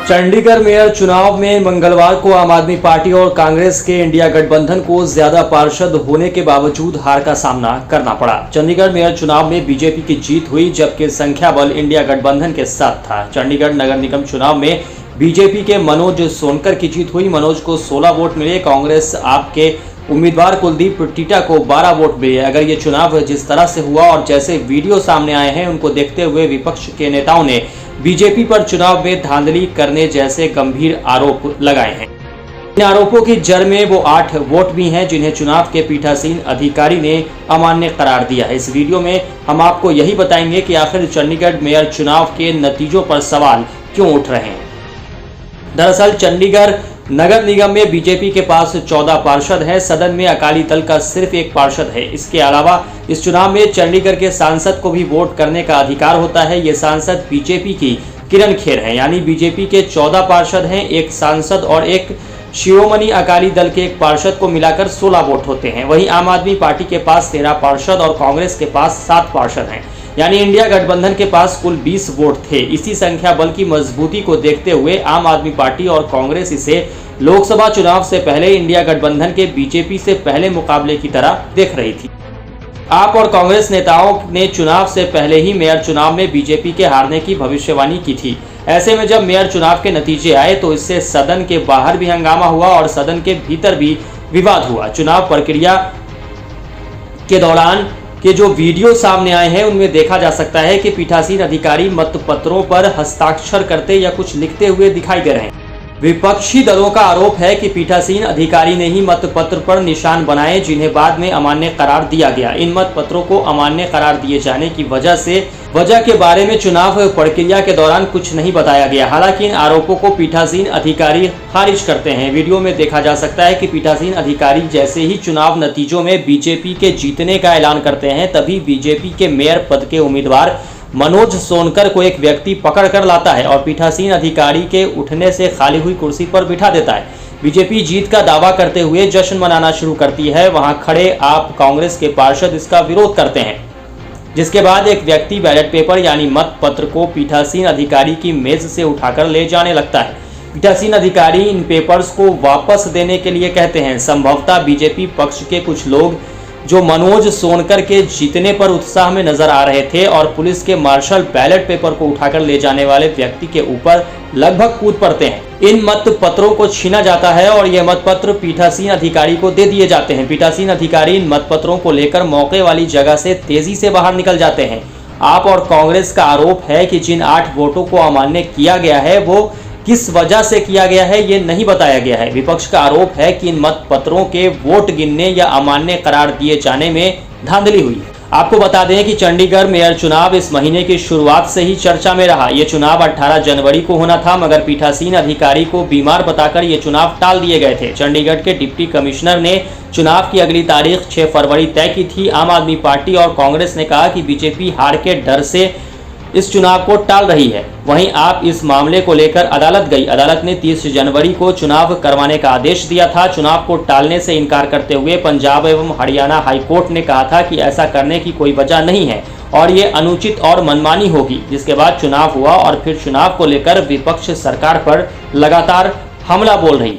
Chandigarh mayor चुनाव में मंगलवार को आम आदमी पार्टी और कांग्रेस के इंडिया गठबंधन को ज्यादा पार्षद होने के बावजूद हार का सामना करना पड़ा। चंडीगढ़ मेयर चुनाव में बीजेपी की जीत हुई, जबकि संख्या बल इंडिया गठबंधन के साथ था। चंडीगढ़ नगर निगम चुनाव में बीजेपी के मनोज सोनकर की जीत हुई। मनोज को 16 वोट मिले। कांग्रेस आपके उम्मीदवार कुलदीप टीटा को 12 वोट मिले। अगर ये चुनाव जिस तरह से हुआ और जैसे वीडियो सामने आए हैं उनको देखते हुए विपक्ष के नेताओं ने बीजेपी पर चुनाव में धांधली करने जैसे गंभीर आरोप लगाए हैं। इन आरोपों की जड़ में वो 8 वोट भी हैं जिन्हें चुनाव के पीठासीन अधिकारी ने अमान्य करार दिया है। इस वीडियो में हम आपको यही बताएंगे कि आखिर चंडीगढ़ मेयर चुनाव के नतीजों पर सवाल क्यों उठ रहे हैं। दरअसल चंडीगढ़ नगर निगम में बीजेपी के पास 14 पार्षद हैं। सदन में अकाली दल का सिर्फ 1 पार्षद है। इसके अलावा इस चुनाव में चंडीगढ़ के सांसद को भी वोट करने का अधिकार होता है। ये सांसद बीजेपी की किरण खेर हैं, यानी बीजेपी के 14 पार्षद हैं। 1 सांसद और 1 शिरोमणि अकाली दल के 1 पार्षद को मिलाकर 16 वोट होते हैं। वहीं आम आदमी पार्टी के पास 13 पार्षद और कांग्रेस के पास 7 पार्षद हैं, यानी इंडिया गठबंधन के पास कुल 20 वोट थे। इसी संख्या बल की मजबूती को देखते हुए आम आदमी पार्टी और कांग्रेस इसे लोकसभा चुनाव से पहले इंडिया गठबंधन के बीजेपी से पहले मुकाबले की तरह देख रही थी। आप और कांग्रेस नेताओं ने चुनाव से पहले ही मेयर चुनाव में बीजेपी के हारने की भविष्यवाणी की थी। ऐसे में जब मेयर चुनाव के नतीजे आए तो इससे सदन के बाहर भी हंगामा हुआ और सदन के भीतर भी विवाद हुआ। चुनाव प्रक्रिया के दौरान के जो वीडियो सामने आए हैं उनमें देखा जा सकता है कि पीठासीन अधिकारी मतपत्रों पर हस्ताक्षर करते या कुछ लिखते हुए दिखाई दे रहे हैं। विपक्षी दलों का आरोप है कि पीठासीन अधिकारी ने ही मतपत्र पर निशान बनाए, जिन्हें बाद में अमान्य करार दिया गया। इन मतपत्रों को अमान्य करार दिए जाने की वजह के बारे में चुनाव प्रक्रिया के दौरान कुछ नहीं बताया गया। हालांकि इन आरोपों को पीठासीन अधिकारी खारिज करते हैं। वीडियो में देखा जा सकता है कि पीठासीन अधिकारी जैसे ही चुनाव नतीजों में बीजेपी के जीतने का ऐलान करते हैं, तभी बीजेपी के मेयर पद के उम्मीदवार मनोज सोनकर को एक व्यक्ति पकड़ कर लाता है और पीठासीन अधिकारी के उठने से खाली हुई कुर्सी पर बिठा देता है। बीजेपी जीत का दावा करते हुए जश्न मनाना शुरू करती है। वहां खड़े आप कांग्रेस के पार्षद इसका विरोध करते हैं, जिसके बाद एक व्यक्ति बैलेट पेपर यानी मत पत्र को पीठासीन अधिकारी की मेज से उठाकर ले जाने लगता है। पीठासीन अधिकारी इन पेपर्स को वापस देने के लिए कहते हैं। संभवतः बीजेपी पक्ष के कुछ लोग जो मनोज सोनकर के जीतने पर उत्साह में नजर आ रहे थे और पुलिस के मार्शल बैलेट पेपर को उठाकर ले जाने वाले व्यक्ति के ऊपर लगभग कूद पड़ते हैं। इन मत पत्रों को छीना जाता है और ये मत पत्र पीठासीन अधिकारी को दे दिए जाते हैं। पीठासीन अधिकारी इन मत पत्रों को लेकर मौके वाली जगह से तेजी से बाहर निकल जाते हैं। आप और कांग्रेस का आरोप है कि जिन 8 वोटों को अमान्य किया गया है वो किस वजह से किया गया है ये नहीं बताया गया है। विपक्ष का आरोप है कि इन मत पत्रों के वोट गिनने या अमान्य करार दिए जाने में धांधली हुई है। आपको बता दें कि चंडीगढ़ मेयर चुनाव इस महीने की शुरुआत से ही चर्चा में रहा। ये चुनाव 18 जनवरी को होना था, मगर पीठासीन अधिकारी को बीमार बताकर ये चुनाव टाल दिए गए थे। चंडीगढ़ के डिप्टी कमिश्नर ने चुनाव की अगली तारीख 6 फरवरी तय की थी। आम आदमी पार्टी और कांग्रेस ने कहा कि बीजेपी हार के डर से इस चुनाव को टाल रही है। वहीं आप इस मामले को लेकर अदालत गई। अदालत ने 30 जनवरी को चुनाव करवाने का आदेश दिया था। चुनाव को टालने से इनकार करते हुए पंजाब एवं हरियाणा हाईकोर्ट ने कहा था कि ऐसा करने की कोई वजह नहीं है और ये अनुचित और मनमानी होगी। जिसके बाद चुनाव हुआ और फिर चुनाव को लेकर विपक्ष सरकार पर लगातार हमला बोल रही।